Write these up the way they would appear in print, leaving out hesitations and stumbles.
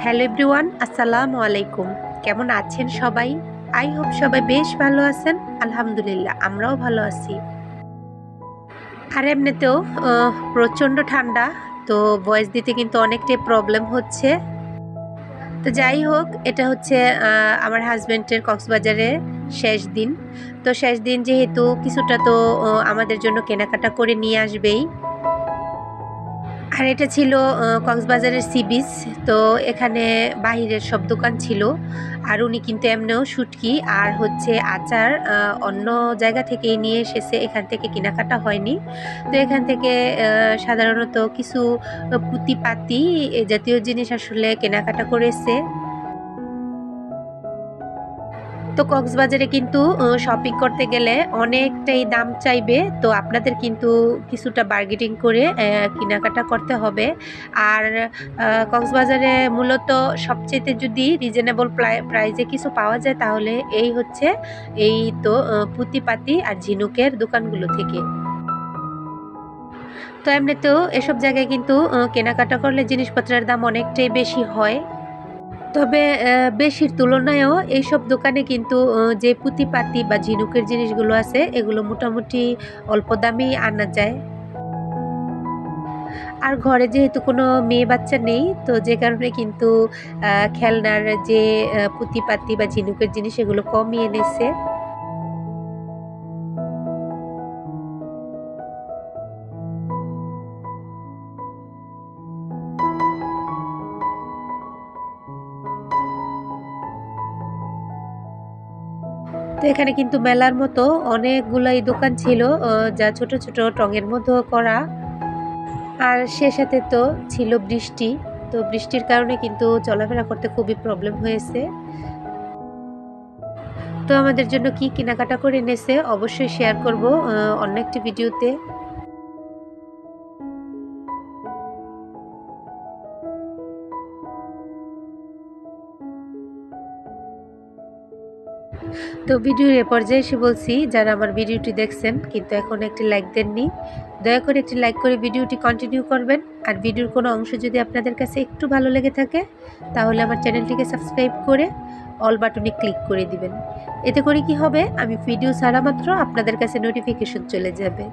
Hello everyone, আসসালামু আলাইকুম। কেমন আছেন সবাই? আই হোপ সবাই বেশ ভালো আছেন। আলহামদুলিল্লাহ, আমরাও ভালো আছি। আর এমনিতেও প্রচণ্ড ঠান্ডা, তো ভয়েস দিতে কিন্তু অনেকটাই প্রবলেম হচ্ছে। তো যাই হোক, এটা হচ্ছে আমার হাজব্যান্ডের কক্সবাজারে শেষ দিন। তো শেষ দিন যেহেতু কিছুটা তো আমাদের জন্য কেনাকাটা করে নিয়ে আসবেই। আর এটা ছিল কক্সবাজারের সি বিচ। তো এখানে বাহিরের সব দোকান ছিল। আর উনি কিন্তু এমনিও শুটকি আর হচ্ছে আচার অন্য জায়গা থেকেই নিয়ে এসেছে, এখান থেকে কেনাকাটা হয়নি। তো এখান থেকে সাধারণত কিছু পুঁতিপাতি এ জাতীয় জিনিস আসলে কেনাকাটা করেছে। তো কক্সবাজারে কিন্তু শপিং করতে গেলে অনেকটাই দাম চাইবে, তো আপনাদের কিন্তু কিছুটা বার্গেনিং করে কেনাকাটা করতে হবে। আর কক্সবাজারে মূলত সবচেয়ে যদি রিজনেবল প্রাইসে কিছু পাওয়া যায় তাহলে এই হচ্ছে এই তো পুঁতিপাতি আর ঝিনুকের দোকানগুলো থেকে। তো এমনিতেও এসব জায়গায় কিন্তু কেনাকাটা করলে জিনিসপত্রের দাম অনেকটাই বেশি হয়। তবে বেশির তুলনায়ও এইসব দোকানে কিন্তু যে পুঁতিপাতি বা ঝিনুকের জিনিসগুলো আছে এগুলো মোটামুটি অল্প দামেই আনা যায়। আর ঘরে যেহেতু কোনো মেয়ে বাচ্চা নেই, তো যে কারণে কিন্তু খেলনার যে পুঁতিপাতি বা ঝিনুকের জিনিস এগুলো কমই এনেছে। তো এখানে কিন্তু মেলার মতো অনেকগুলাই দোকান ছিল, যা ছোট ছোট টঙের মধ্যে করা। আর সে সাথে তো ছিল বৃষ্টি। তো বৃষ্টির কারণে কিন্তু চলাফেরা করতে খুবই প্রবলেম হয়েছে। তো আমাদের জন্য কি কেনাকাটা করে এনেছে অবশ্যই শেয়ার করব অন্য একটি ভিডিওতে। তো ভিডিওর এ পর্যায়ে এসে বলছি, যারা আমার ভিডিওটি দেখছেন কিন্তু এখন একটি লাইক দেননি, দয়া করে একটি লাইক করে ভিডিওটি কন্টিনিউ করবেন। আর ভিডিওর কোনো অংশ যদি আপনাদের কাছে একটু ভালো লেগে থাকে তাহলে আমার চ্যানেলটিকে সাবস্ক্রাইব করে অল বাটনে ক্লিক করে দিবেন। এতে করে কি হবে, আমি ভিডিও ছাড়া মাত্র আপনাদের কাছে নোটিফিকেশন চলে যাবে।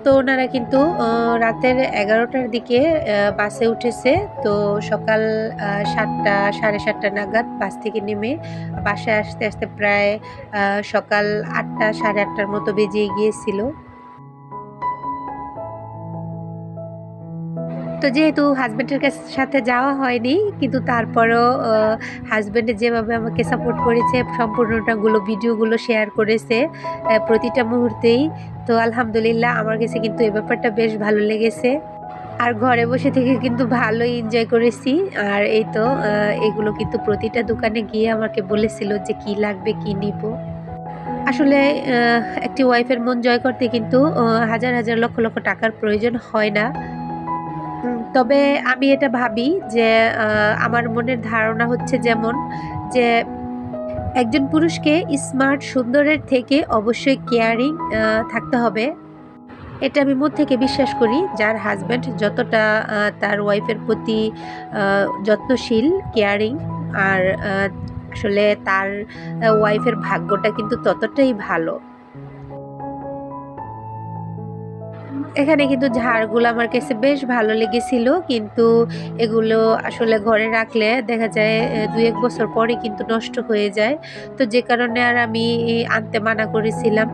তো ওনারা কিন্তু রাতের 11টার দিকে বাসে উঠেছে। তো সকাল 7টা 7:30 নাগাদ বাস থেকে নেমে বাসায় আসতে আসতে প্রায় সকাল 8টা 8:30টার মতো বেজে গিয়েছিল। তো যেহেতু হাজব্যান্ডের সাথে যাওয়া হয়নি, কিন্তু তারপরও হাজব্যান্ডে যেভাবে আমাকে সাপোর্ট করেছে, সম্পূর্ণটাগুলো ভিডিওগুলো শেয়ার করেছে প্রতিটা মুহূর্তেই। তো আলহামদুলিল্লাহ, আমার কাছে কিন্তু এই ব্যাপারটা বেশ ভালো লেগেছে। আর ঘরে বসে থেকে কিন্তু ভালোই এনজয় করেছি। আর এই তো এগুলো কিন্তু প্রতিটা দোকানে গিয়ে আমাকে বলেছিল যে কি লাগবে, কি নিব। আসলে একটি ওয়াইফের মন জয় করতে কিন্তু হাজার হাজার লক্ষ লক্ষ টাকার প্রয়োজন হয় না। তবে আমি এটা ভাবি যে আমার মনের ধারণা হচ্ছে যেমন যে একজন পুরুষকে স্মার্ট সুন্দরের থেকে অবশ্যই কেয়ারিং থাকতে হবে। এটা আমি মন থেকে বিশ্বাস করি। যার হাজব্যান্ড যতটা তার ওয়াইফের প্রতি যত্নশীল, কেয়ারিং, আর আসলে তার ওয়াইফের ভাগ্যটা কিন্তু ততটাই ভালো। এখানে কিন্তু ঝাড়গুলো আমার কাছে বেশ ভালো লেগেছিল, কিন্তু এগুলো আসলে ঘরে রাখলে দেখা যায় 2-1 বছর পরে কিন্তু নষ্ট হয়ে যায়। তো যে কারণে আর আমি আনতে মানা করেছিলাম।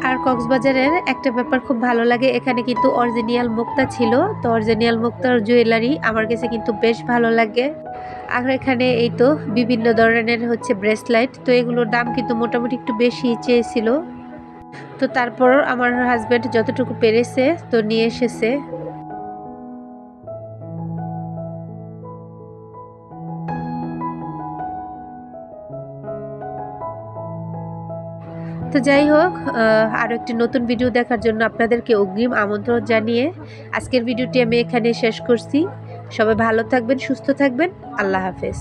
আর কক্সবাজারের একটা ব্যাপার খুব ভালো লাগে, এখানে কিন্তু অরিজিনাল মুক্তা ছিল। তো অরিজিনাল মুক্তার জুয়েলারি আমার কাছে কিন্তু বেশ ভালো লাগে। আর এখানে এই তো বিভিন্ন ধরনের হচ্ছে ব্রেসলাইট, তো এগুলোর দাম কিন্তু মোটামুটি একটু বেশি চেয়েছিল। তো তারপর আমার হাজব্যান্ড যতটুকু পেরেছে তো নিয়ে এসেছে। তো তো যাই হোক, আরও একটি নতুন ভিডিও দেখার জন্য আপনাদেরকে অগ্রিম আমন্ত্রণ জানিয়ে আজকের ভিডিওটি আমি এখানে শেষ করছি। সবাই ভালো থাকবেন, সুস্থ থাকবেন। আল্লাহ হাফেজ।